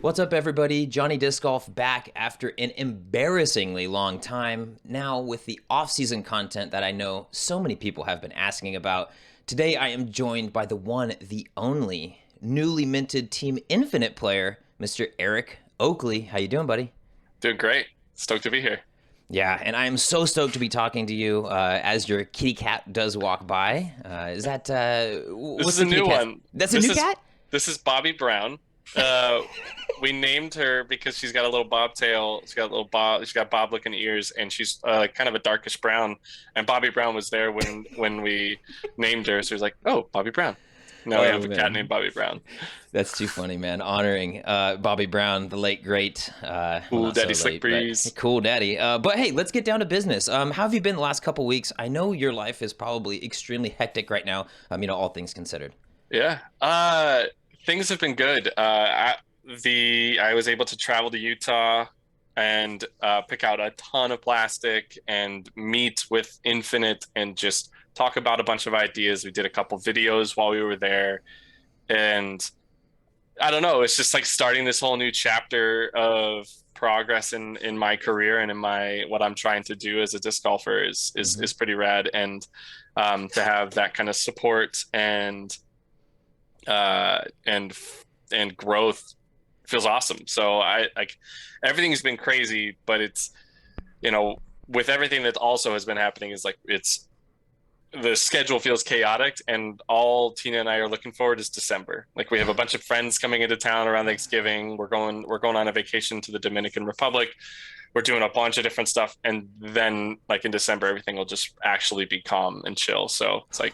What's up, everybody? Johnny Disc Golf back after an embarrassingly long time. Now, with the off season content that I know so many people have been asking about. Today, I am joined by the one, the only, newly minted Team Infinite player, Mr. Eric Oakley. How you doing, buddy? Doing great. Stoked to be here. Yeah, and I am so stoked to be talking to you as your kitty cat does walk by. Is that This is what's a the kitty new cat? one. That's a This new is cat? this is Bobby Brown. Uh, we named her because she's got a little bobtail. She's got a little bob. She's got bob-looking ears, and she's kind of a darkish brown. And Bobby Brown was there when we named her, so he was like, "Oh, Bobby Brown." Now we Oh have a cat named man, Bobby Brown. that's too funny, man. Honoring Bobby Brown, the late great. Well, Ooh, not so Daddy Slick late, but Breeze. cool daddy. But hey, let's get down to business. How have you been the last couple weeks? I know your life is probably extremely hectic right now. All things considered. Yeah. Things have been good. I was able to travel to Utah and pick out a ton of plastic and meet with Infinite and just talk about a bunch of ideas. We did a couple videos while we were there, and I don't know, it's just like starting this whole new chapter of progress in my career and in my what I'm trying to do as a disc golfer Hmm. is pretty rad. And to have that kind of support uh, and and growth feels awesome. So I like everything's been crazy, but it's you know with everything that also has been happening is like it's the schedule feels chaotic, and all Tina and I are looking forward is December. Like we have a bunch of friends coming into town around Thanksgiving. We're going on a vacation to the Dominican Republic. We're doing a bunch of different stuff, and then like in December everything will just actually be calm and chill. So it's like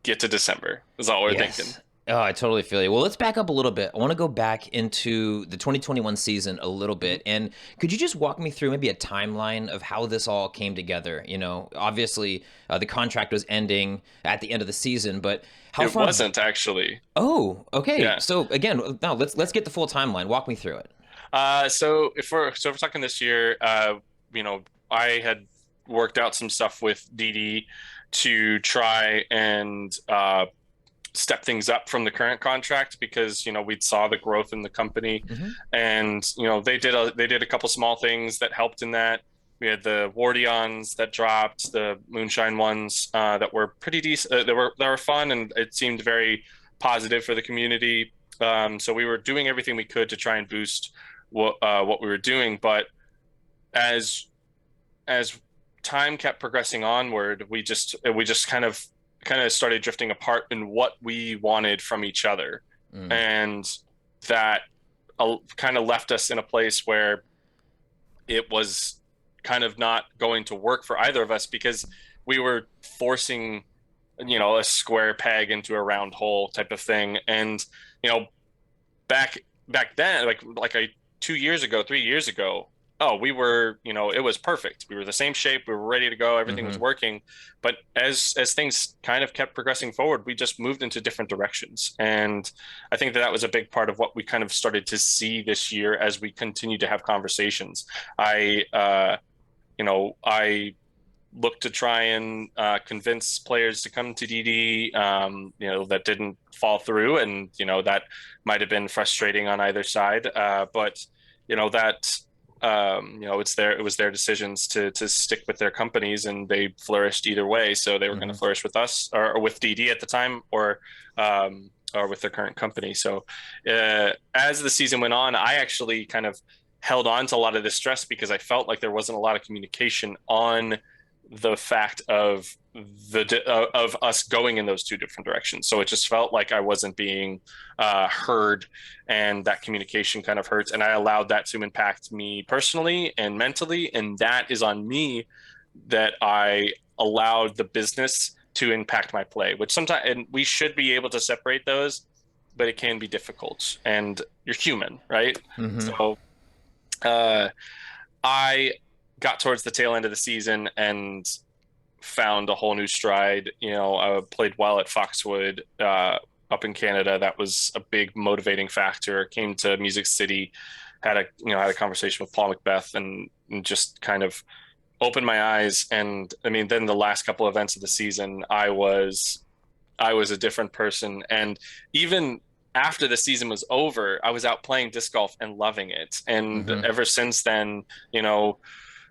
get to December is all we're thinking. Yes. Oh, I totally feel you. Well, let's back up a little bit. I want to go back into the 2021 season a little Mhm. bit. And could you just walk me through maybe a timeline of how this all came together? Obviously, the contract was ending at the end of the season, but how It far? wasn't actually. Oh, okay. Yeah. So again, now let's get the full timeline. Walk me through it. So if we're talking this year, you know, I had worked out some stuff with DD to try and step things up from the current contract because we saw the growth in the company, Hmm. and they did a couple small things that helped in that. We had the Wardions that dropped, the Moonshine ones that were pretty decent. They were fun, and it seemed very positive for the community. So we were doing everything we could to try and boost what we were doing, but as as time kept progressing onward, we just kind of started drifting apart in what we wanted from each other, Mm. and that kind of left us in a place where it was kind of not going to work for either of us because we were forcing a square peg into a round hole type of thing. And you know back back then, like 2 years ago, 3 years ago, oh, it was perfect. We were the same shape, we were ready to go, everything was Hmm. working. But as things kind of kept progressing forward, we just moved into different directions. And I think that was a big part of what we kind of started to see this year as we continued to have conversations. I look to try and convince players to come to DD. That didn't fall through, and that might have been frustrating on either side. But that it was their decisions to stick with their companies, and they flourished either way. So they were going to Hmm. flourish with us or with DD at the time, or with their current company. So as the season went on, I actually kind of held on to a lot of this stress because I felt like there wasn't a lot of communication on the fact of us going in those two different directions. So it just felt like I wasn't being heard, and that communication kind of hurts. And I allowed that to impact me personally and mentally, and that is on me that I allowed the business to impact my play, which sometimes, and we should be able to separate those, but it can be difficult. And you're human, right? Hmm. So uh, I got towards the tail end of the season and found a whole new stride. I played well at Foxwood up in Canada. That was a big motivating factor. Came to Music City, had a conversation with Paul Macbeth, and just kind of opened my eyes. And I mean, then the last couple events of the season, I was a different person. And even after the season was over, I was out playing disc golf and loving it. And Mm-hmm. ever since then,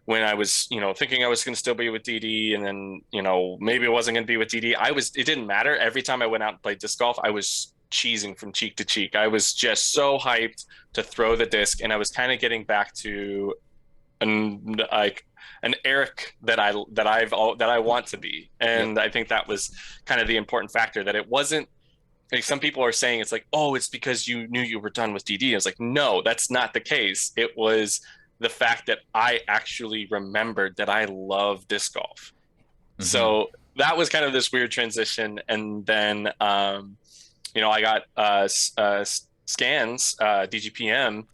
when I was, thinking I was going to still be with DD, and then, maybe it wasn't going to be with DD, it didn't matter. Every time I went out and played disc golf, I was cheesing from cheek to cheek. I was just so hyped to throw the disc, and I was kind of getting back to an Eric that I want to be. Yep. And I think that was kind of the important factor, that it wasn't like some people are saying it's like, oh, it's because you knew you were done with DD. I was like, no, that's not the case. It was the fact that I actually remembered that I love disc golf. Mm-hmm. So that was kind of this weird transition. And then, I got scans, DGPM,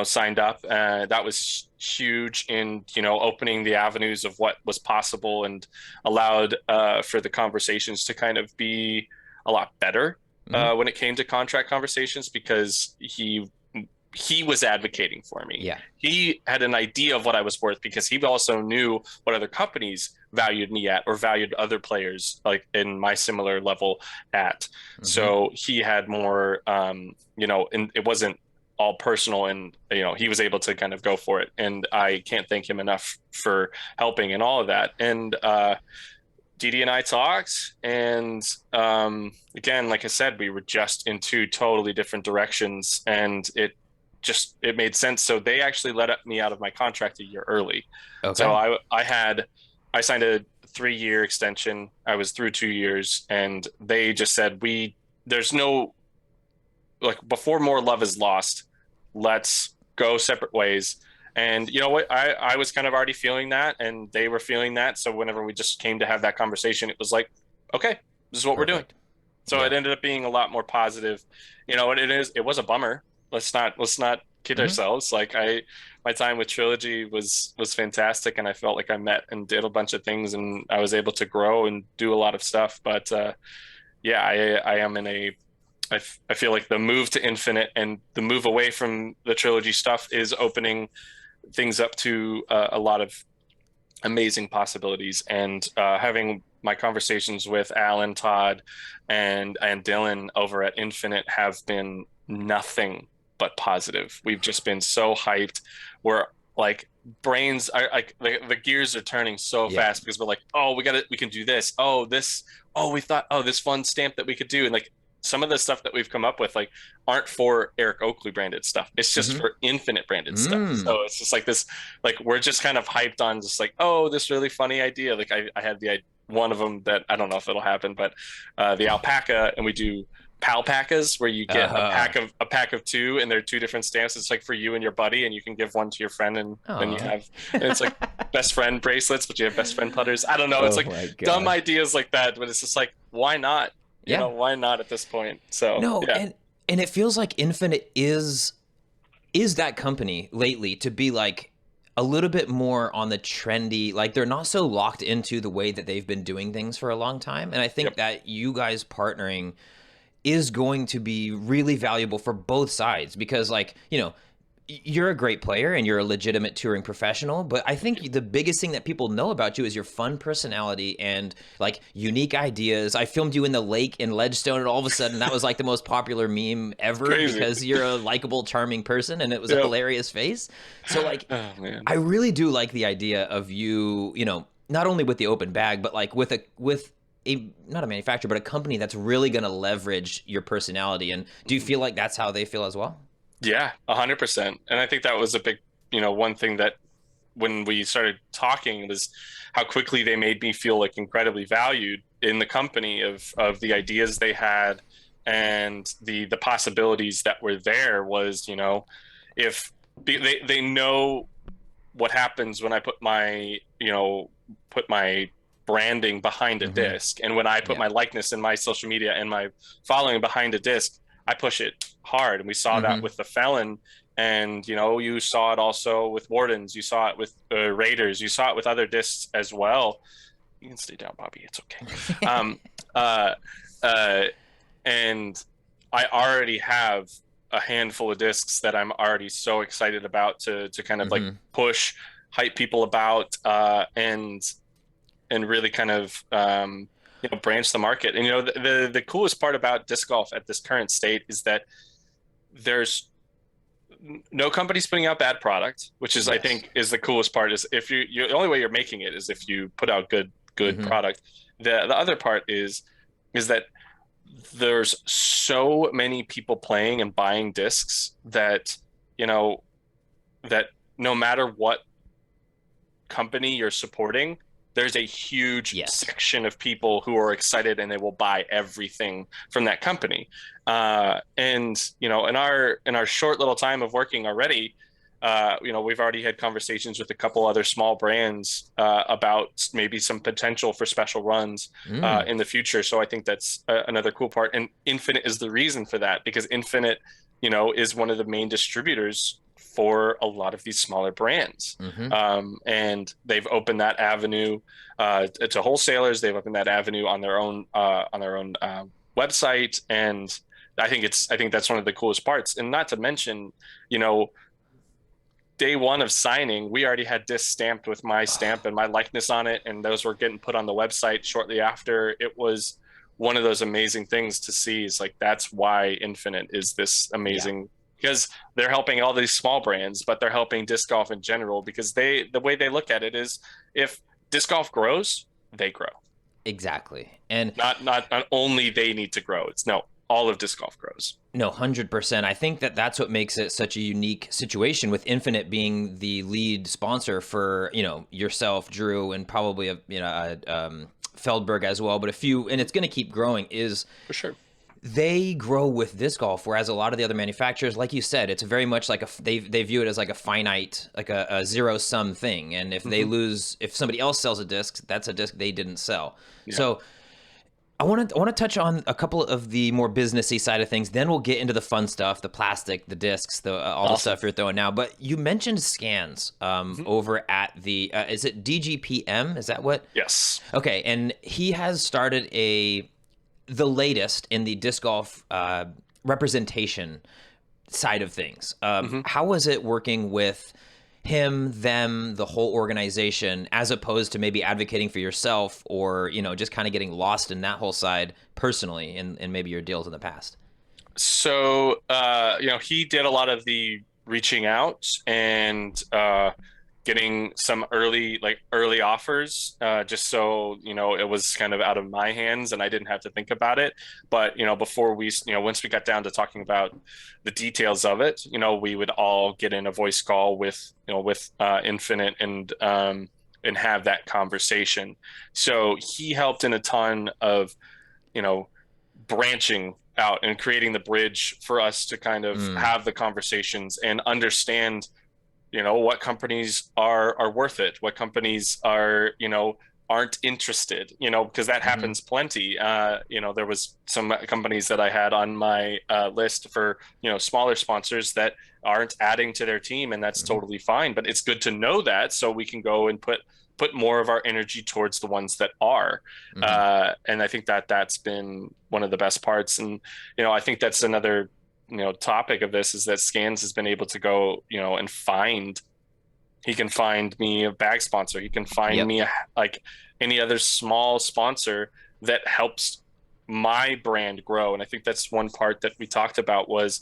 signed up. That was huge in, opening the avenues of what was possible, and allowed for the conversations to kind of be a lot better Mm-hmm. when it came to contract conversations, because he was advocating for me. Yeah. He had an idea of what I was worth, because he also knew what other companies valued me at, or valued other players like in my similar level at. Mm-hmm. So he had more, and it wasn't all personal, and he was able to kind of go for it, and I can't thank him enough for helping and all of that. And Didi and I talked, and again, like I said, we were just in two totally different directions, and it made sense. So they actually let me out of my contract a year early. So Okay. I signed a 3-year extension. I was through 2 years, and they just said, there's no, like, before more love is lost, let's go separate ways. And you know what? I was kind of already feeling that, and they were feeling that. So whenever we just came to have that conversation, it was like, okay, this is what we're doing. Perfect. So Yeah. it ended up being a lot more positive. And it was a bummer. Let's not kid Mm-hmm. ourselves. Like, my time with Trilogy was fantastic, and I felt like I met and did a bunch of things, and I was able to grow and do a lot of stuff. But yeah, I am in I feel like the move to Infinite and the move away from the Trilogy stuff is opening things up to a lot of amazing possibilities. And having my conversations with Alan, Todd, and Dylan over at Infinite have been nothing but positive. We've just been so hyped. We're like, brains are like, the gears are turning so Yeah. fast, because we're like, oh, we can do this. Oh, we thought, oh, this fun stamp that we could do. And like, some of the stuff that we've come up with, like, aren't for Eric Oakley branded stuff. It's just Mm-hmm. for Infinite branded stuff. Mm. So it's just like this, like, we're just kind of hyped on just like, oh, this really funny idea. Like, I had one of them that I don't know if it'll happen, but the alpaca, and we do palpacas, where you get Uh, a pack of two, and they're two different stamps. It's like for you and your buddy, and you can give one to your friend, and then you oh. have, and it's like best friend bracelets, but you have best friend putters. I don't know. It's Oh like my dumb gosh. ideas like that, but it's just like, why not? Yeah. Why not at this point? So No, yeah. and it feels like Infinite is that company lately to be like a little bit more on the trendy, like they're not so locked into the way that they've been doing things for a long time. And I think Yep. that you guys partnering is going to be really valuable for both sides because like, you're a great player and you're a legitimate touring professional, but I think the biggest thing that people know about you is your fun personality and like unique ideas. I filmed you in the lake in Ledgestone, and all of a sudden that was like the most popular meme ever Crazy. because you're a likable, charming person, and it was a Yep. hilarious face. So like, Oh man. I really do like the idea of you, not only with the open bag, but like with a not a manufacturer, but a company that's really going to leverage your personality. And do you feel like that's how they feel as well? Yeah, 100%. And I think that was a big, one thing that when we started talking was how quickly they made me feel like incredibly valued in the company of the ideas they had, and the possibilities that were there. Was, if they know what happens when I put my branding behind a Mm-hmm. disc, and when I put Yeah. my likeness and my social media and my following behind a disc, I push it hard. And we saw that Mm-hmm. with the Felon, and you saw it also with Wardens, you saw it with Raiders, you saw it with other discs as well. You can stay down, Bobby, it's okay. um uh uh and I already have a handful of discs that I'm already so excited about to kind of like Mm-hmm. push, hype people about, and really kind of branch the market. And the coolest part about disc golf at this current state is that there's no company's putting out bad product, which is I Yes. think is the coolest part. Is if the only way you're making it is if you put out good Hmm. product. The other part is that there's so many people playing and buying discs that you know that no matter what company you're supporting, there's a huge Yes. section of people who are excited and they will buy everything from that company. And in our short little time of working already, we've already had conversations with a couple other small brands about maybe some potential for special runs Mm. in the future. So I think that's another cool part. And Infinite is the reason for that because Infinite, is one of the main distributors for a lot of these smaller brands. Hmm. And they've opened that avenue to wholesalers. They've opened that avenue on their own website, and I think that's one of the coolest parts. And not to mention, you know, day one of signing, we already had discs stamped with my stamp and my likeness on it, and those were getting put on the website shortly after. It was one of those amazing things to see. Is like that's why Infinite is this Yeah. amazing because they're helping all these small brands, but they're helping disc golf in general because the way they look at it is if disc golf grows, they grow. Exactly. And Not only they need to grow. It's no, all of disc golf grows. no, 100%. I think that that's what makes it such a unique situation with Infinite being the lead sponsor for, yourself, Drew, and probably Feldberg as well, but a few, and it's going to keep growing, is For sure. they grow with disc golf, whereas a lot of the other manufacturers, like you said, it's very much like they view it as like a finite, like a zero sum thing. And if they Hmm. lose, if somebody else sells a disc, that's a disc they didn't sell. Yeah. So I want to touch on a couple of the more businessy side of things. Then we'll get into the fun stuff, the plastic, the discs, the all the Awesome. stuff you're throwing now. But you mentioned scans Hmm. over at the is it DGPM? Is that what? Yes. Okay, and he has started the latest in the disc golf representation side of things. Hmm. How was it working with him, them, the whole organization, as opposed to maybe advocating for yourself or, just kind of getting lost in that whole side personally in maybe your deals in the past? So, he did a lot of the reaching out and getting some early offers, just so, it was kind of out of my hands and I didn't have to think about it. But, before once we got down to talking about the details of it, we would all get in a voice call with Infinite and have that conversation. So he helped in a ton of, you know, branching out and creating the bridge for us to kind of Mm, have the conversations and understand what companies are worth it, what companies aren't interested, because that hmm. happens plenty. There was some companies that I had on my list for smaller sponsors that aren't adding to their team, and that's Hmm. totally fine, but it's good to know that so we can go and put more of our energy towards the ones that are. Hmm. And I think that's been one of the best parts. And I think that's another topic of this is that Scans has been able to go and he can find me a bag sponsor, he can find Yep. me like any other small sponsor that helps my brand grow. And I think that's one part that we talked about was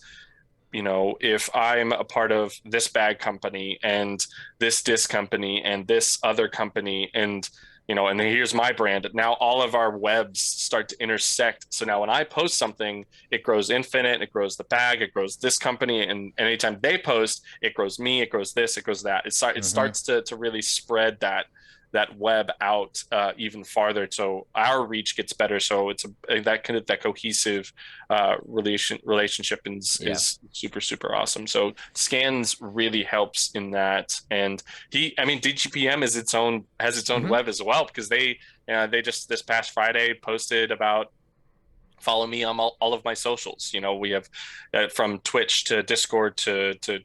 if I'm a part of this bag company and this disc company and this other company and and then here's my brand. Now all of our webs start to intersect. So now when I post something, it grows Infinite, it grows the bag, it grows this company, and anytime they post, it grows me, it grows this, it grows that. It Hmm. starts to really spread that web out even farther, so our reach gets better. So it's that cohesive relationship Yeah. is super super awesome. So Scans really helps in that, and DGPM has its own Hmm. web as well because they just this past Friday posted about follow me on all of my socials. We have from Twitch to Discord to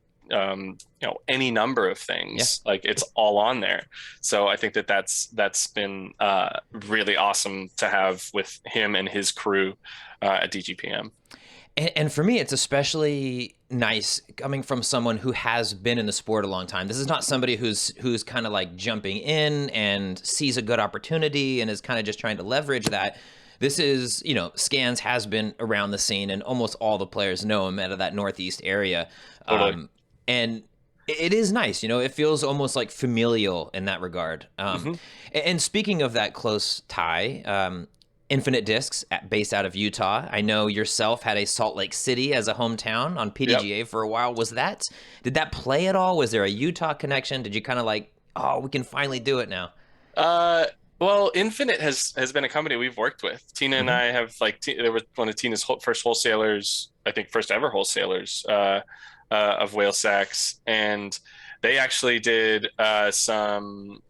any number of Yeah. things. Like it's all on there. So I think that's been really awesome to have with him and his crew at DGPM. And for me, it's especially nice coming from someone who has been in the sport a long time. This is not somebody who's kind of like jumping in and sees a good opportunity and is kind of just trying to leverage that. This is, Scans has been around the scene, and almost all the players know him out of that Northeast area. Totally. And it is nice, it feels almost like familial in that regard. Hmm. And speaking of that close tie, Infinite Discs, based out of Utah. I know yourself had a Salt Lake City as a hometown on Yep. PDGA for a while. Did that play at all? Was there a Utah connection? Did you kind of like, oh, we can finally do it now? Uh, well, Infinite has been a company we've worked with. Tina and Hmm. I have they were one of Tina's first wholesalers, I think first ever wholesalers of whale sacks, and they actually did some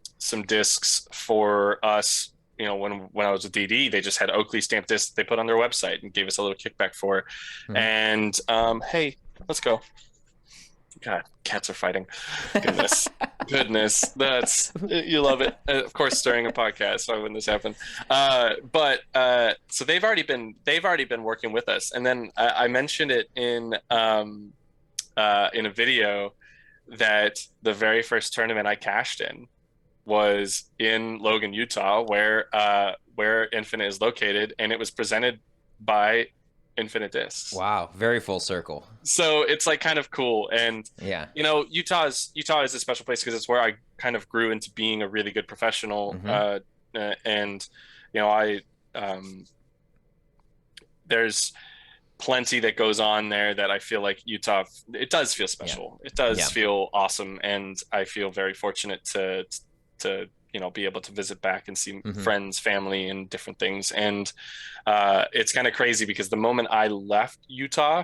discs for us. When I was with DD, they just had Oakley stamped discs they put on their website and gave us a little kickback for. Hmm. And hey, let's go. God, cats are fighting. Goodness, goodness, that's you love it. Of course, during a podcast, why wouldn't this happen? But so they've already been working with us, and then I mentioned it in a video that the very first tournament I cashed in was in Logan, Utah, where Infinite is located, and it was presented by Infinite Discs. Wow, very full circle. So it's like kind of cool. And Yeah. Utah is a special place because it's where I kind of grew into being a really good professional. Hmm. And I there's plenty that goes on there that I feel like Utah, it does feel Yeah. special. It does Yeah. feel awesome, and I feel very fortunate to be able to visit back and see Hmm. friends, family, and different things. And it's kind of crazy because the moment I left Utah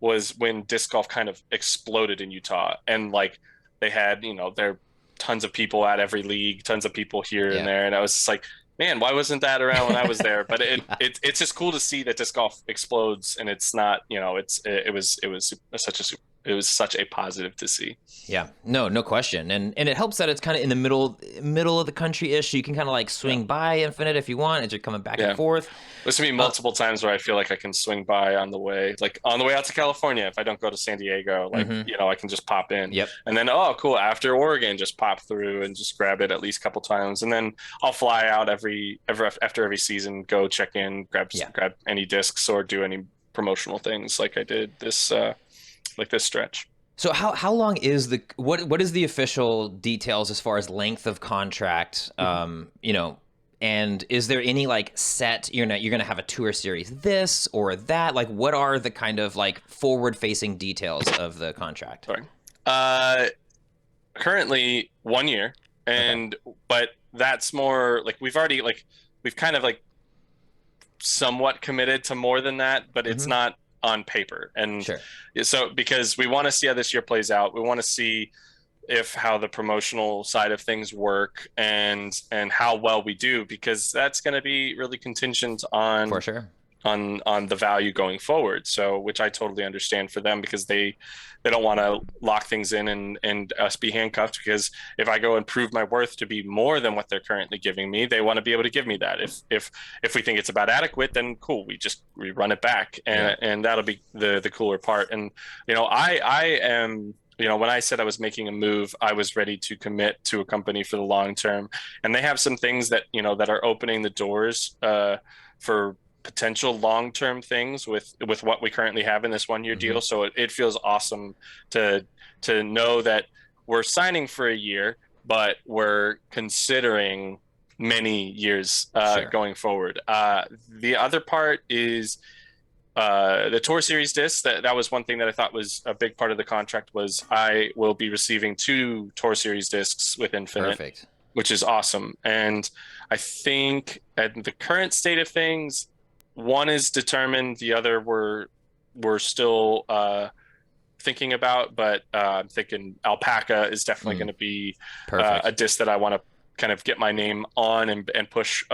was when disc golf kind of exploded in Utah, and like they had there tons of people at every league, tons of people here and Yeah. there, and I was just like, man, why wasn't that around when I was there? But it's just cool to see that disc golf explodes, and it's not, it was such a positive to see. Yeah, no question, and it helps that it's kind of in the middle of the country ish. So you can kind of like Yeah. swing by Infinite if you want as you're coming back and Yeah. forth. There's gonna be Uh, multiple times where I feel like I can swing by on the way, like on the way out to California. If I don't go to San Diego, like, hmm. I can just pop in. Yep. And then, oh, cool. After Oregon, just pop through and just grab it at least a couple times. And then I'll fly out after every season, go check in, Yeah. grab any discs or do any promotional things like I did this, like this stretch. So how long is what is the official details as far as length of contract? And is there any like set you're gonna have a tour series this or that? Like what are the kind of like forward facing details of the contract? Sorry. Uh, Currently 1 year, Okay. but that's more like we've kind of like somewhat committed to more than that, but it's Hmm. not on paper. And Sure. so because we want to see how this year plays out, we want to see if how the promotional side of things work and how well we do, because that's going to be really contingent For sure. on the value going forward. So, which I totally understand for them, because they don't want to lock things in and us be handcuffed, because if I go and prove my worth to be more than what they're currently giving me, they want to be able to give me that. If we think it's about adequate, then cool, we run it back, Yeah. and that'll be the cooler part. And I am, when I said I was making a move, I was ready to commit to a company for the long term, and they have some things that that are opening the doors for potential long-term things with what we currently have in this 1 year Hmm. deal. So it feels awesome to know that we're signing for a year, but we're considering many years Sure. going forward. The other part is the tour series discs. That was one thing that I thought was a big part of the contract, was I will be receiving 2 tour series discs with Infinite, Perfect. which is awesome. And I think at the current state of things, one is determined, the other we're still thinking about, but I'm thinking Alpaca is definitely going Mm, to be a perfect. disc that I want to kind of get my name on and push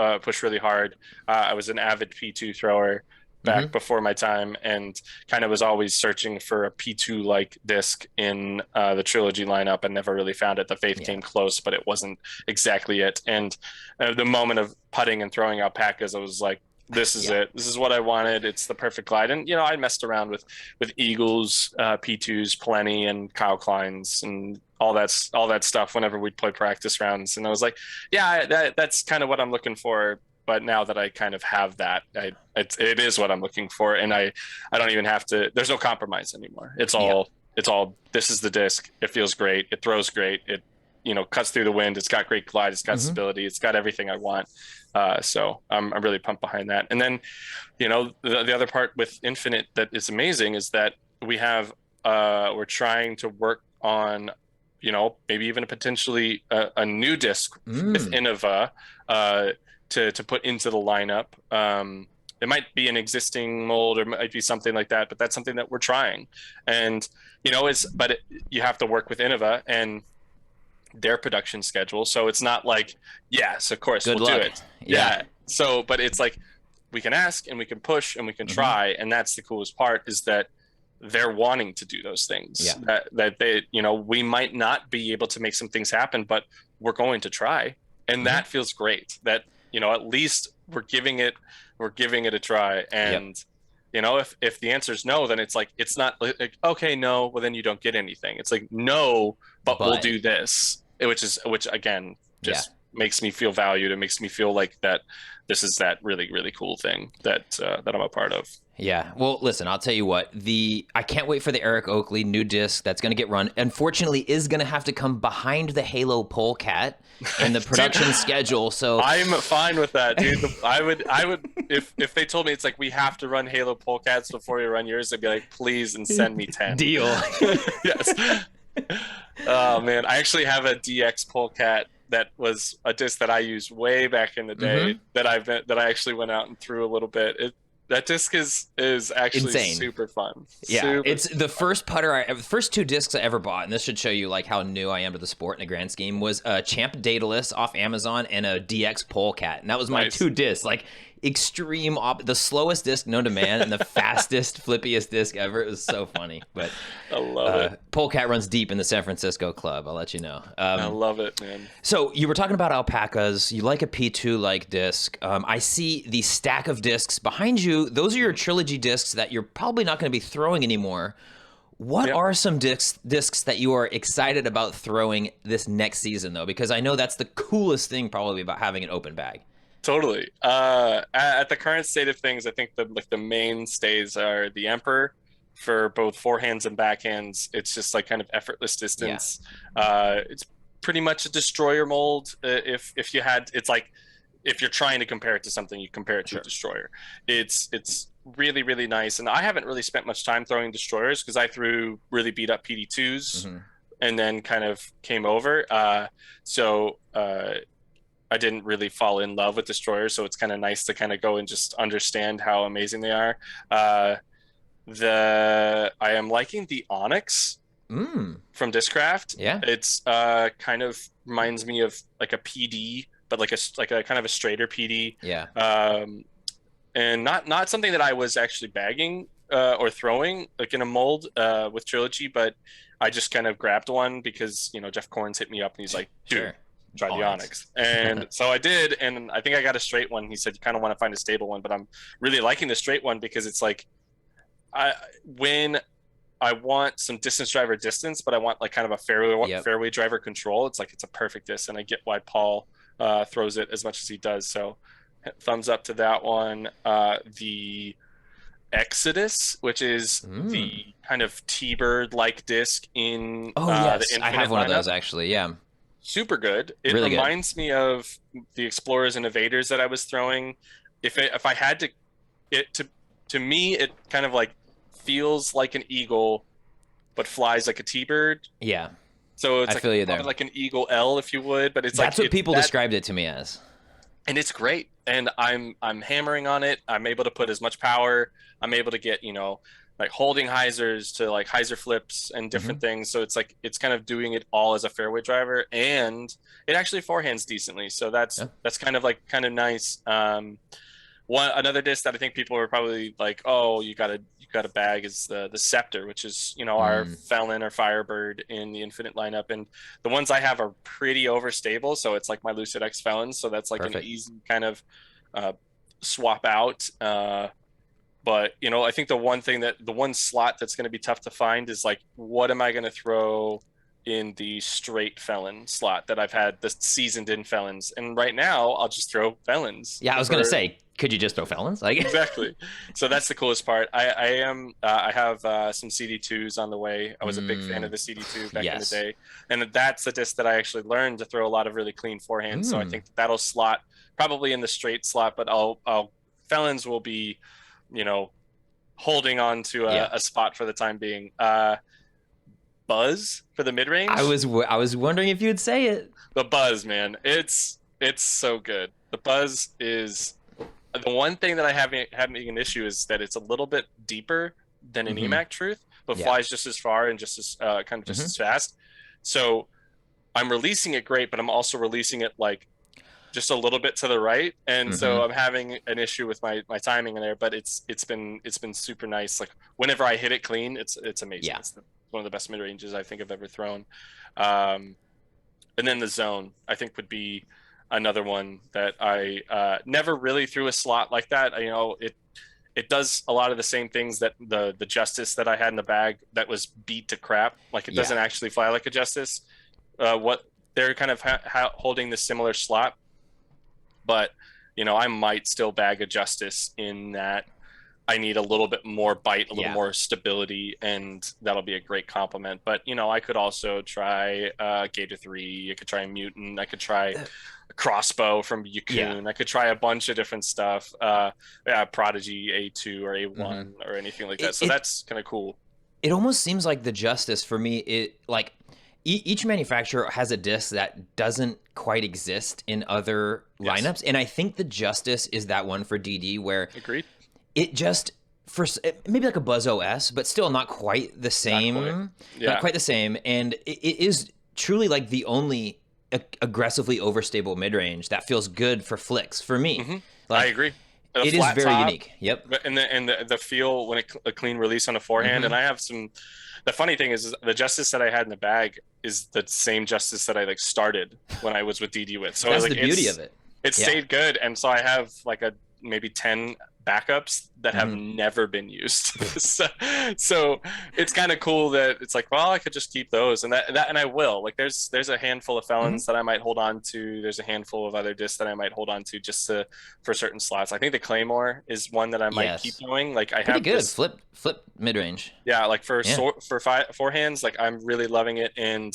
really hard. I was an avid P2 thrower back Hmm. before my time, and kind of was always searching for a P2 like disc in the trilogy lineup, and never really found it. The Faith Yeah. came close, but it wasn't exactly it. And the moment of putting and throwing alpacas, I was like, this is Yeah. it. This is what I wanted. It's the perfect glide. And I messed around with Eagles, P2s plenty, and Kyle Kleins and all that stuff whenever we'd play practice rounds. And I was like, yeah, that's kind of what I'm looking for. But now that I kind of have that, it is what I'm looking for, and I don't even have to. There's no compromise anymore. Yeah. It's all. This is the disc. It feels great. It throws great. It cuts through the wind. It's got great glide. It's got Hmm. stability. It's got everything I want. So I'm really pumped behind that. And then, the other part with Infinite that is amazing is that we're trying to work on, maybe even potentially a new disc with Mm. Innova to put into the lineup. It might be an existing mold or it might be something like that, but that's something that we're trying. And, you have to work with Innova and their production schedule. So it's not like, yes, of course, Good we'll do luck. it. Yeah. Yeah. So, but it's like we can ask and we can push and we can Hmm. try. And that's the coolest part is that they're wanting to do those things Yeah. that they, we might not be able to make some things happen, but we're going to try. And Hmm. that feels great that, at least we're giving it a try. Yep. And, if the answer is no, then it's like, it's not like, okay, no, well, then you don't get anything. It's like, no, but we'll But do this, which again, yeah. just makes me feel valued. It makes me feel like that this is that really, really cool thing that I'm a part of. Yeah. Well, listen, I'll tell you what. I can't wait for the Eric Oakley new disc that's going to get run. Unfortunately, is going to have to come behind the Halo Polecat in the Dude, production schedule. So I'm fine with that, dude. I would if they told me it's like we have to run Halo Polecats before you run yours, I'd be like, please and send me 10. deal. Yes. Oh man, I actually have a DX Polecat that was a disc that I used way back in the day Hmm. that I actually went out and threw a little bit. That disc is actually Insane. super fun. Yeah, Super, it's the super fun. the first two discs I ever bought, and this should show you like how new I am to the sport in the grand scheme. Was a Champ Daedalus off Amazon and a DX Polecat, and that was my Nice. two discs. Like the slowest disc known to man and the fastest, flippiest disc ever. It was so funny, but I love it. Polecat runs deep in the San Francisco club. I'll let you know. I love it, man. So you were talking about alpacas. You like a P2 like disc. I see the stack of discs behind you. Those are your trilogy discs that you're probably not going to be throwing anymore. What Yep. are some discs that you are excited about throwing this next season, though? Because I know that's the coolest thing probably about having an open bag. Totally. At the current state of things, I think the mainstays are the Emperor for both forehands and backhands. It's just like kind of effortless Yeah, distance. It's pretty much a destroyer mold. If you had, it's like if you're trying to compare it to something, you compare it to a sure. destroyer. It's really really nice, and I haven't really spent much time throwing destroyers because I threw really beat up PD2s Hmm. and then kind of came over. So I didn't really fall in love with destroyers, so it's kind of nice to kind of go and just understand how amazing they are. Uh, the I am liking the Onyx Mm. from Discraft. Yeah. It's kind of reminds me of like a PD, but like a kind of a straighter PD, Yeah. and not something that I was actually bagging or throwing like in a mold with Trilogy, but I just kind of grabbed one because Jeff Corns hit me up and he's like, dude, Sure. try the Onyx. Onyx. And so I did, and I think I got a straight one. He said you kind of want to find a stable one, but I'm really liking the straight one because it's like when I want some distance driver distance, but I want like kind of a Yep. fairway driver control. It's like it's a perfect disc, and I get why Paul throws it as much as he does. So thumbs up to that one. The Exodus, which is Mm. the kind of T-Bird like disc in Oh the yes, I Infinite have one of lineup. those actually. Yeah. Super good. It Really good. reminds me of the Explorers and Evaders that I was throwing. If I had to me it kind of like feels like an eagle, but flies like a T-bird. Yeah. So it's I like feel you there. probably like an Eagle L, if you would. But it's That's like what it's people that, described it to me as. and it's great. And I'm hammering on it. I'm able to put as much power. I'm able to get like holding hyzers to like hyzer flips and Hmm. different things. So it's like it's kind of doing it all as a fairway driver, and it actually forehands decently. So Yeah. that's kind of nice. One another disc that I think people are probably like, oh, you got a bag is the Scepter, which is our Mm. Felon or Firebird in the Infinite lineup, and the ones I have are pretty overstable. So it's like my Lucid X Felons, so that's like an Perfect. easy kind of uh, swap out. But I think the one slot that's going to be tough to find is like, what am I going to throw in the straight felon slot that I've had the seasoned in felons? And right now, I'll just throw felons Yeah, I was gonna for say, could you just throw felons? Like, exactly. So that's the coolest part. I have some CD2s on the way. I was a big fan of the CD2 back in the yes. day, and that's the disc that I actually learned to throw a lot of really clean forehands. So I Mm, think that'll slot probably in the straight slot, but I'll felons will be, you know, holding on to yeah. a spot for the time being. Buzz for the mid I range. was I was wondering if you would say it. The Buzz, man, it's so good. The Buzz is the one thing that I haven't having an issue is that it's a little bit deeper than an Mm-hmm. EMAC Truth, but Yeah. flies just as far and just as kind of just Mm-hmm. as fast. So I'm releasing it great, but I'm also releasing it like just a little bit to the right, and so Mm-hmm. I'm having an issue with my timing in there. But it's been super nice. Like whenever I hit it clean, it's amazing. Yeah. It's one of the best mid ranges I think I've ever thrown. Um, and then the zone I think would be another one that I never really threw a slot like that. It does a lot of the same things that the justice that I had in the bag that was beat to crap. Like it Yeah. doesn't actually fly like a justice. What they're kind of holding the similar slot, but I might still bag a justice in that I need a little bit more bite, a little Yeah. more stability, and that'll be a great compliment. But I could also try Gator 3. I could try a Mutant. I could try a Crossbow from Yeah. Yukun. I could try a bunch of different stuff. Yeah, Prodigy A2 or Mm-hmm. A1 or anything like that. It, So it that's kind of cool. it almost seems like the justice for me, it like each manufacturer has a disc that doesn't quite exist in other Yes, lineups, and I think the justice is that one for DD where agreed. it just maybe like a Buzz OS, but still not quite the Not quite. same, not Yeah. quite the same, and it is truly like the only aggressively overstable mid range that feels good for flicks for me. hmm I Like agree. The it is flat very top, unique. Yep. but the feel when a clean release on a forehand, and Mm-hmm. I have some. The funny thing is the justice that I had in the bag is the same justice that I like started when I was with DD with. So That's like the beauty of it. it Yeah. stayed good, and so I have like a maybe 10 backups that have Mm-hmm. never been used. So it's kind of cool that it's like, well, I could just keep those, and I will. Like there's a handful of Mm-hmm. felons that I might hold on to. There's a handful of other discs that I might hold on to just to for certain slots. I think the Claymore is one that I might keep Yes. going. Like I Pretty have good. this, Flip mid range. yeah, like Yeah. for forehands, like I'm really loving it, and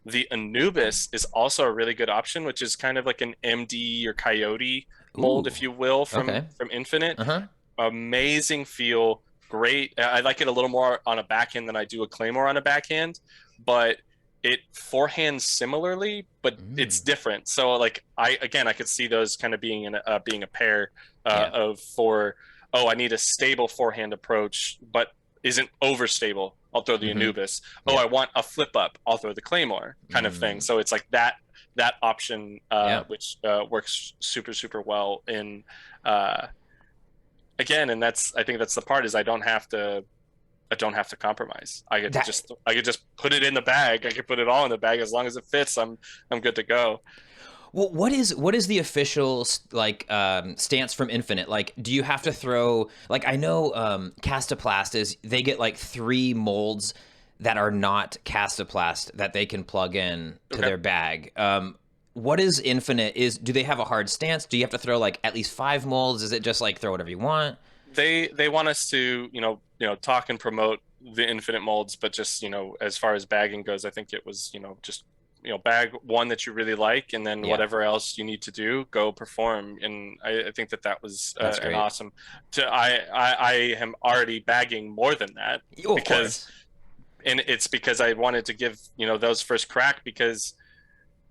the Anubis is also a really good option, which is kind of like an MD or Coyote mold, Ooh. if you will, Okay. from Infinite. Uh-huh. Amazing feel, great. I like it a little more on a backhand than I do a Claymore on a backhand, but it forehands similarly, but it's Mm. different. So like I could see those kind of being a pair Yeah. of for oh, I need a stable forehand approach, but isn't overstable. I'll throw the Mm-hmm. Anubis. Oh, Yeah. I want a flip up. I'll throw the Claymore kind of thing. Mm. So it's like that option, Yeah. which works super well in uh, again, and I think that's the part is I don't have to compromise. That I could just put it in the bag. I could put it all in the bag as long as it fits. I'm good to go. Well, what is the official like stance from Infinite? Like, do you have to throw like I know Castoplast is they get like 3 molds that are not Castoplast that they can plug in to Okay. their bag. What is Infinite? Do they have a hard stance? Do you have to throw like at least 5 molds? Is it just like throw whatever you want? They want us to talk and promote the infinite molds, but just as far as bagging goes, I think it was just bag one that you really like, and then Yeah, whatever else you need to do, go perform. And I think that was that's an great. awesome. I am already bagging more than that Oh, of because course. and it's because I wanted to give those first crack, because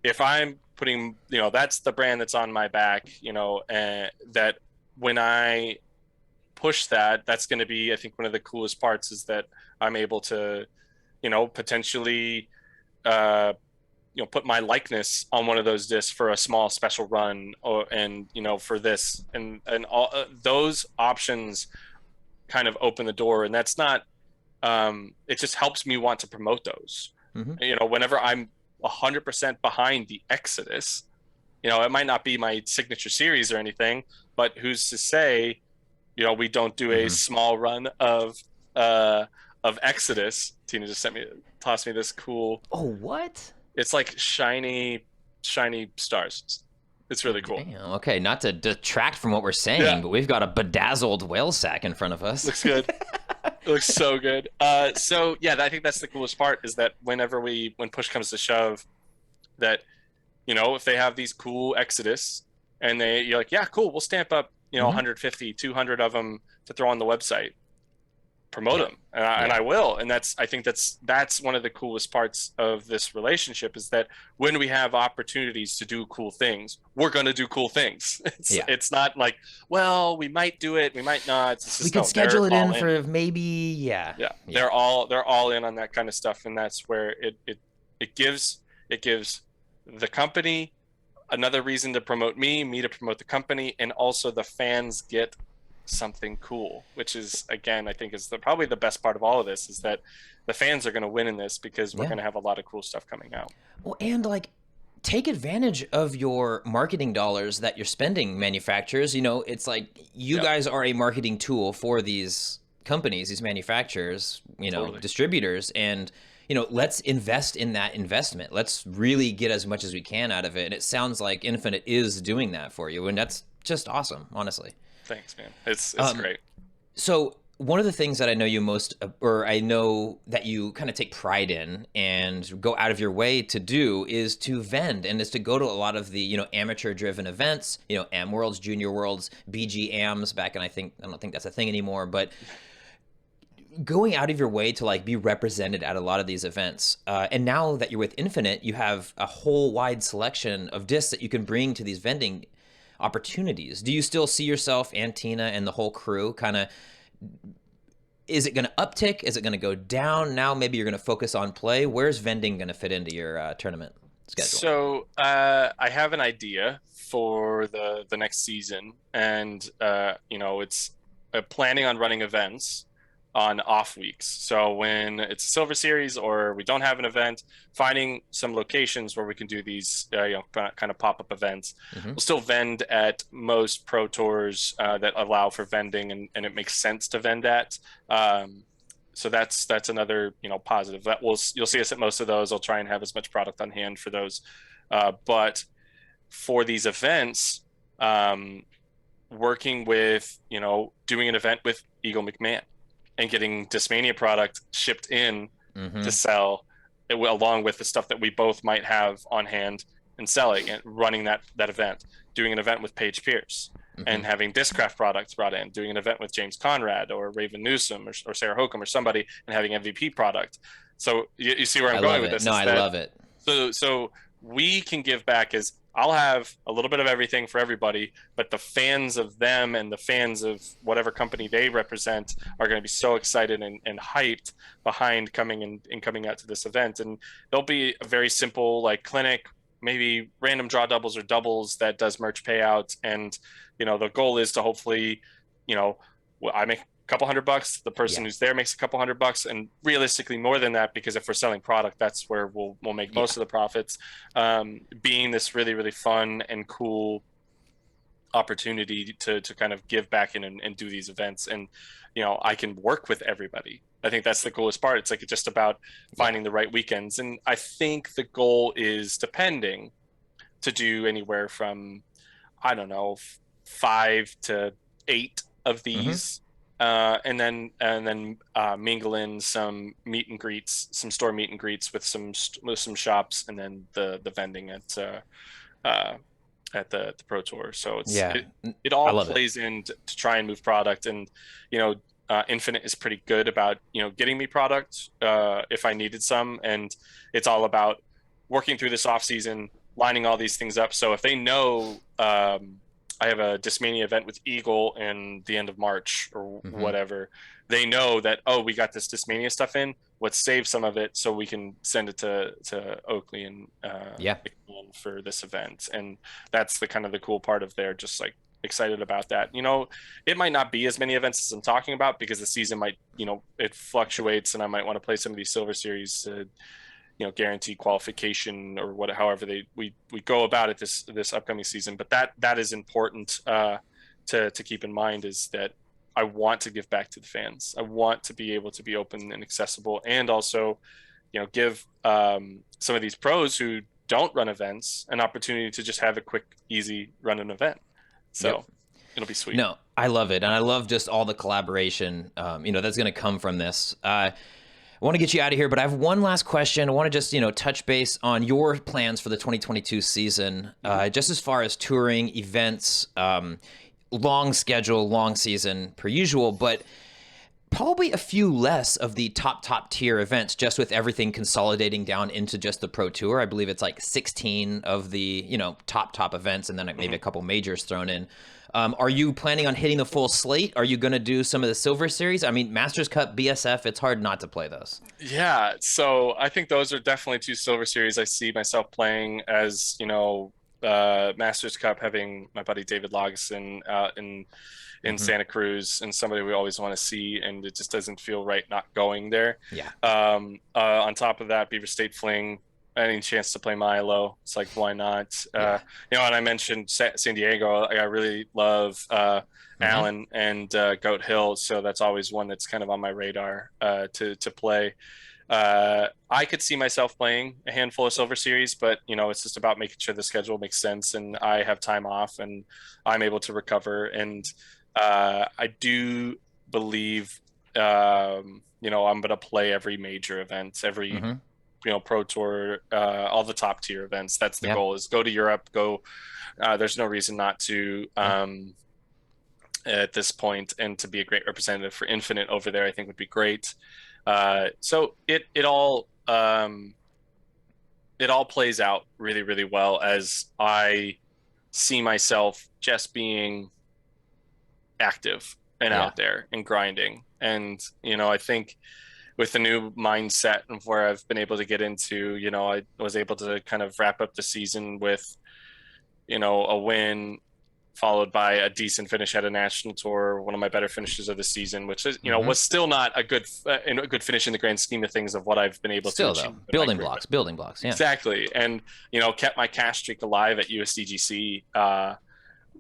if I'm putting that's the brand that's on my back, that when I push that's going to be, I think, one of the coolest parts is that I'm able to potentially uh put my likeness on one of those discs for a small special run, and for this, and all those options kind of open the door, and that's not it just helps me want to promote those. Hmm. Whenever I'm 100% behind the Exodus, It might not be my signature series or anything, but who's to say, we don't do a Hmm. small run uh of Exodus. Tina just tossed me this cool. Oh, what? It's like shiny stars. It's really cool. Damn. Okay, not to detract from what we're Yeah, saying, but we've got a bedazzled whale sack in front of us. looks good. It looks so good. So yeah, I think that's the coolest part is that when push comes to shove, that if they have these cool Exodus and you're like, yeah, cool, we'll stamp up, Hmm. 150, 200 of them to throw on the website, promote Yeah. them, and Yeah. I will. And I think that's one of the coolest parts of this relationship is that when we have opportunities to do cool things, we're going to do cool things. it's Yeah. it's not like, well, we might do it, we might not. It's We just, could no, schedule they're it in all in. for maybe, yeah. Yeah, Yeah. they're all in on that kind of stuff, and that's where it gives the company another reason to promote me to promote the company, and also the fans get something cool, which is, again, I think is probably the best part of all of this is that the fans are going to win in this because we're Yeah. going to have a lot of cool stuff coming out. Well, and like take advantage of your marketing dollars that you're spending, manufacturers. It's like you Yeah, guys are a marketing tool for these companies, these manufacturers, totally. distributors, and let's invest in that investment. Let's really get as much as we can out of it. And it sounds like Infinite is doing that for you, and that's just awesome, honestly. Thanks, man. It's Um, great. so one of the things that I know you most, or I know that you kind of take pride in and go out of your way to do, is to vend and is to go to a lot of the amateur-driven events, Am Worlds, Junior Worlds, BG Ams back, and I don't think that's a thing anymore, but going out of your way to like be represented at a lot of these events. And now that you're with Infinite, you have a whole wide selection of discs that you can bring to these vending opportunities. Do you still see yourself and Tina and the whole crew kind of, is it going to uptick? Is it going to go down? Now maybe you're going to focus on play. Where's vending going to fit into your tournament schedule? So I have an idea for the next season, and it's planning on running events on off weeks. So when it's a silver series or we don't have an event, finding some locations where we can do these kind of pop up events. Mm-hmm. We'll still vend at most pro tours that allow for vending, and it makes sense to vend at. So that's another positive that you'll see us at most of those. I'll try and have as much product on hand for those, but for these events, working with doing an event with Eagle McMahon and getting Discmania product shipped in Mm-hmm. to sell along with the stuff that we both might have on hand and selling and running that event, doing an event with Paige Pierce Mm-hmm. and having Discraft products brought in, doing an event with James Conrad or Raven Newsom or Sarah Hokum or somebody, and having MVP product. So you see where I'm I going love with it. this No, is I that love it. so we can give back as I'll have a little bit of everything for everybody, but the fans of them and the fans of whatever company they represent are going to be so excited and hyped behind coming out to this event. And there'll be a very simple like clinic, maybe random draw doubles or doubles that does merch payouts. And, the goal is to hopefully, I make couple $100, the person Yeah. who's there makes a couple $100, and realistically more than that, because if we're selling product, that's where we'll make Yeah. most of the profits. Being this really really fun and cool opportunity to kind of give back in and do these events, and I can work with everybody. I think that's the coolest part. It's like just about Yeah. finding the right weekends, and I think the goal is, depending, to do anywhere from, I don't know, 5 to 8 of Mm-hmm. these, and then mingle in some meet and greets, some store meet and greets with some shops, and then the vending uh, at the Pro Tour. So Yeah. it I all love it. plays in to try and move product, and Infinite is pretty good about getting me product if I needed some, and it's all about working through this off season, lining all these things up. So if they know I have a Discmania event with Eagle in the end of March or Mm-hmm. whatever, they know that, oh, we got this Discmania stuff in. Let's save some of it so we can send it to Oakley and Yeah. for this event. And that's the kind of the cool part of there. Just like excited about that. It might not be as many events as I'm talking about because the season might, it fluctuates, and I might want to play some of these Silver Series to guarantee qualification or however we go about it this upcoming season. But that is important to keep in mind, is that I want to give back to the fans. I want to be able to be open and accessible, and also, give some of these pros who don't run events an opportunity to just have a quick, easy run an event. So Yep. it'll be sweet. No, I love it. And I love just all the collaboration, that's going to come from this. I want to get you out of here, but I have one last question. I want to just, touch base on your plans for the 2022 season, just as far as touring, events, long schedule, long season per usual, but probably a few less of the top tier events, just with everything consolidating down into just the Pro Tour. I believe it's like 16 of the, top events, and then maybe a couple majors thrown in. Are you planning on hitting the full slate? Are you going to do some of the Silver Series? I mean, Masters Cup, BSF, it's hard not to play those. Yeah, so I think those are definitely two Silver Series I see myself playing, as Masters Cup, having my buddy David Logson in Santa Cruz, and somebody we always want to see, and it just doesn't feel right not going there. Yeah. On top of that, Beaver State Fling, any chance to play Milo, it's like, why not? Yeah. And I mentioned San Diego. I really love Allen and Goat Hill, so that's always one that's kind of on my radar to play. I could see myself playing a handful of Silver Series, but it's just about making sure the schedule makes sense and I have time off and I'm able to recover. And I do believe I'm going to play every major event, every Pro Tour, all the top tier events. That's the goal, is go to Europe, there's no reason not to at this point, and to be a great representative for Infinite over there, I think would be great. So it all plays out really, really well, as I see myself just being active and out there and grinding. And, I think with the new mindset of where I've been able to get into, I was able to kind of wrap up the season with, a win, followed by a decent finish at a national tour, one of my better finishes of the season, which is, was still not a good finish in the grand scheme of things of what I've been able to achieve. Building blocks. Yeah. Exactly. And, kept my cash streak alive at USDGC,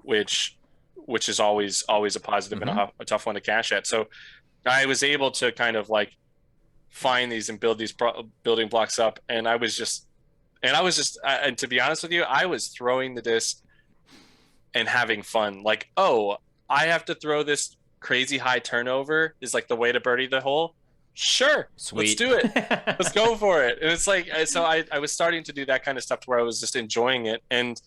which is always a positive and a tough one to cash at. So I was able to kind of like find these and build these building blocks up. And and to be honest with you, I was throwing the disc and having fun. Like, oh, I have to throw this crazy high turnover is like the way to birdie the hole. Sure. Sweet. Let's do it. Let's go for it. And it's like, so I was starting to do that kind of stuff to where I was just enjoying it and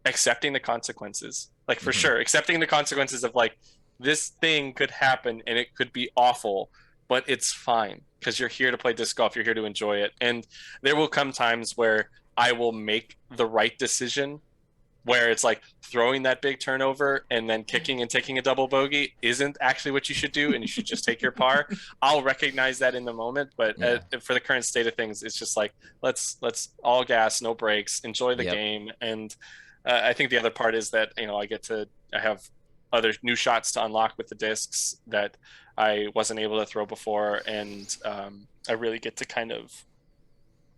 accepting the consequences, like for sure, accepting the consequences of like, this thing could happen and it could be awful, but it's fine because you're here to play disc golf. You're here to enjoy it. And there will come times where I will make the right decision, where it's like throwing that big turnover and then kicking and taking a double bogey isn't actually what you should do, and you should just take your par. I'll recognize that in the moment, but for the current state of things, it's just like, let's all gas, no brakes, enjoy the game. And I think the other part is that, I have other new shots to unlock with the discs that I wasn't able to throw before. And I really get to kind of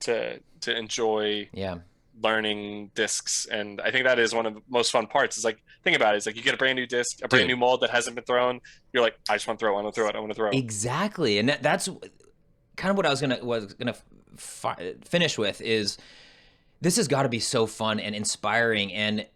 to enjoy learning discs. And I think that is one of the most fun parts. Is like, think about it. It's like you get a brand new disc, a brand new mold that hasn't been thrown. You're like, I just want to throw it. I want to throw it. Exactly. And that's kind of what I was gonna finish with, is this has got to be so fun and inspiring, and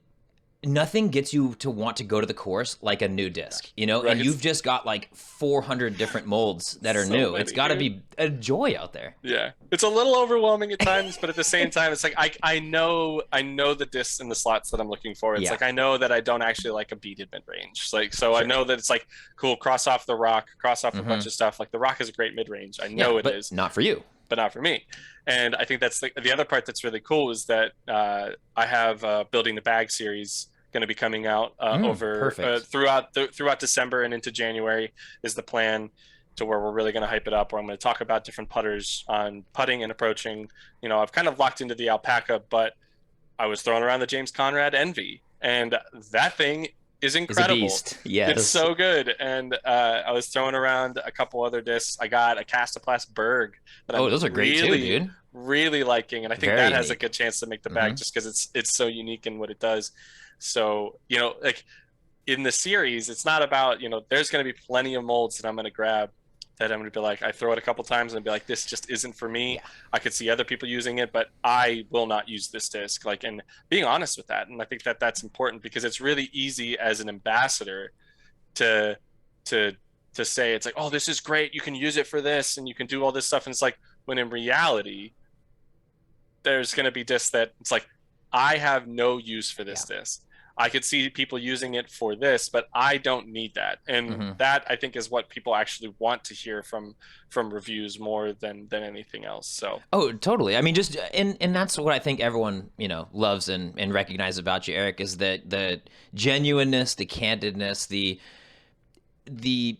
nothing gets you to want to go to the course like a new disc, right. And you've just got like 400 different molds that are new. It's got to be a joy out there. Yeah. It's a little overwhelming at times, but at the same time, it's like, I know the discs and the slots that I'm looking for. It's like, I know that I don't actually like a beaded mid-range. Like, so I know that it's like, cool, cross off the rock, cross off a bunch of stuff. Like the rock is a great mid-range. I know it is. Not for you. But not for me. And I think that's the other part that's really cool, is that I have Building the Bag series going to be coming out throughout December and into January is the plan, to where we're really going to hype it up, where I'm going to talk about different putters on putting and approaching. I've kind of locked into the Alpaca, but I was throwing around the James Conrad Envy, and that thing is incredible. It's a beast. Yes. It's so good. And I was throwing around a couple other discs. I got a Castaplast Berg. Those are great too, dude. really liking, and I think Very that has a unique. good chance to make the Hmm. bag just because it's so unique in what it does. So, like in the series, it's not about, there's going to be plenty of molds that I'm going to grab that I'm going to be like, I throw it a couple times and be like, this just isn't for me. Yeah. I could see other people using it, but I will not use this disc. Like, and being honest with that. And I think that that's important because it's really easy as an ambassador to, to, to say, it's like, oh, this is great. You can use it for this and you can do all this stuff. And it's like, when in reality, there's going to be discs that it's like, I have no use for Yeah. this disc. I could see people using it for this, but I don't need that. And Hmm. that I think is what people actually want to hear from reviews more than anything else. So Oh, totally. I mean, just and that's what I think everyone loves and recognizes about you, Eric, is that the genuineness, the candidness, the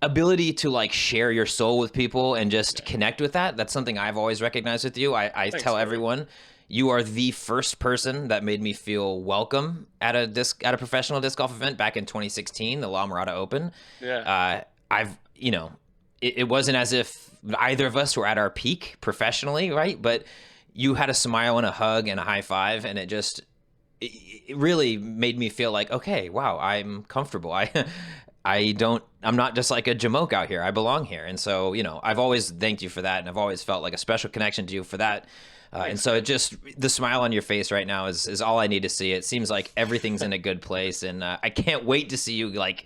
ability to like share your soul with people and just yeah. connect with that. That's something I've always recognized with you. I Thanks, tell buddy. everyone you are the first person that made me feel welcome at a professional disc golf event back in 2016, the La Mirada Open. Yeah. I've it wasn't as if either of us were at our peak professionally, right? But you had a smile and a hug and a high five, and it really made me feel like, okay, wow, I'm comfortable. I'm not just like a jamoke out here. I belong here. And so, I've always thanked you for that. And I've always felt like a special connection to you for that. And Thanks, so man. the smile on your face right now is all I need to see. It seems like everything's in a good place. And I can't wait to see you like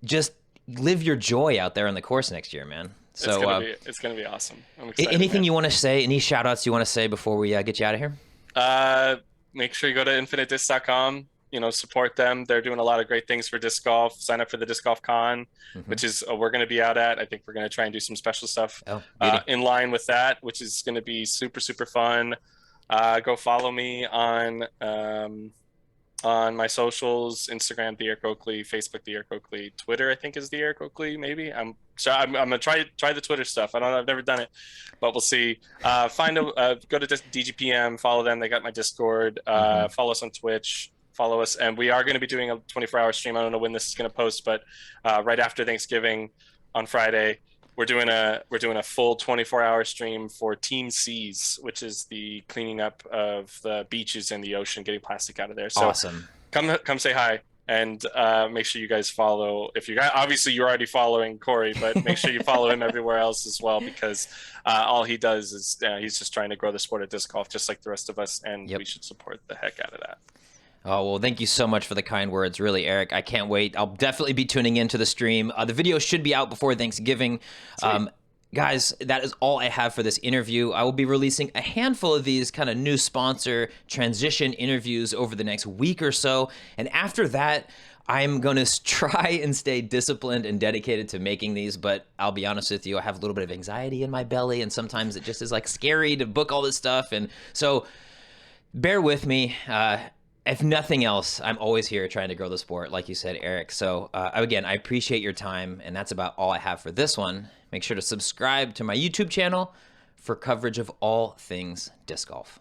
just live your joy out there on the course next year, man. So, It's gonna be awesome. I'm excited, anything man. you want to say, any shout outs you want to say before we get you out of here? Uh, Make sure you go to infinitedisc.com. Support them. They're doing a lot of great things for disc golf. Sign up for the Disc Golf Con, Hmm. which is we're going to be out at. I think we're going to try and do some special stuff Oh, beauty. in line with that, which is going to be super super fun. Go follow me on my socials: Instagram, the Eric Oakley; Facebook, the Eric Oakley; Twitter, I think is the Eric Oakley. Maybe I'm gonna try the Twitter stuff. I don't know. I've never done it, but we'll see. Go to DGPM, follow them. They got my Discord. Hmm. Follow us on Twitch. Follow us, and we are going to be doing a 24-hour stream. I don't know when this is going to post, but right after Thanksgiving on Friday, we're doing a full 24-hour stream for Team Seas, which is the cleaning up of the beaches and the ocean, getting plastic out of there. So Awesome. come say hi, and make sure you guys follow. If you guys, obviously you're already following Corey, but make sure you follow him everywhere else as well, because all he does is he's just trying to grow the sport of disc golf just like the rest of us, and Yep. we should support the heck out of that. Oh, well, thank you so much for the kind words, really, Eric. I can't wait. I'll definitely be tuning into the stream. The video should be out before Thanksgiving. Sweet. Guys, that is all I have for this interview. I will be releasing a handful of these kind of new sponsor transition interviews over the next week or so. And after that, I'm going to try and stay disciplined and dedicated to making these. But I'll be honest with you, I have a little bit of anxiety in my belly. And sometimes it just is like scary to book all this stuff. And so bear with me. If nothing else, I'm always here trying to grow the sport, like you said, Eric. So again, I appreciate your time, and that's about all I have for this one. Make sure to subscribe to my YouTube channel for coverage of all things disc golf.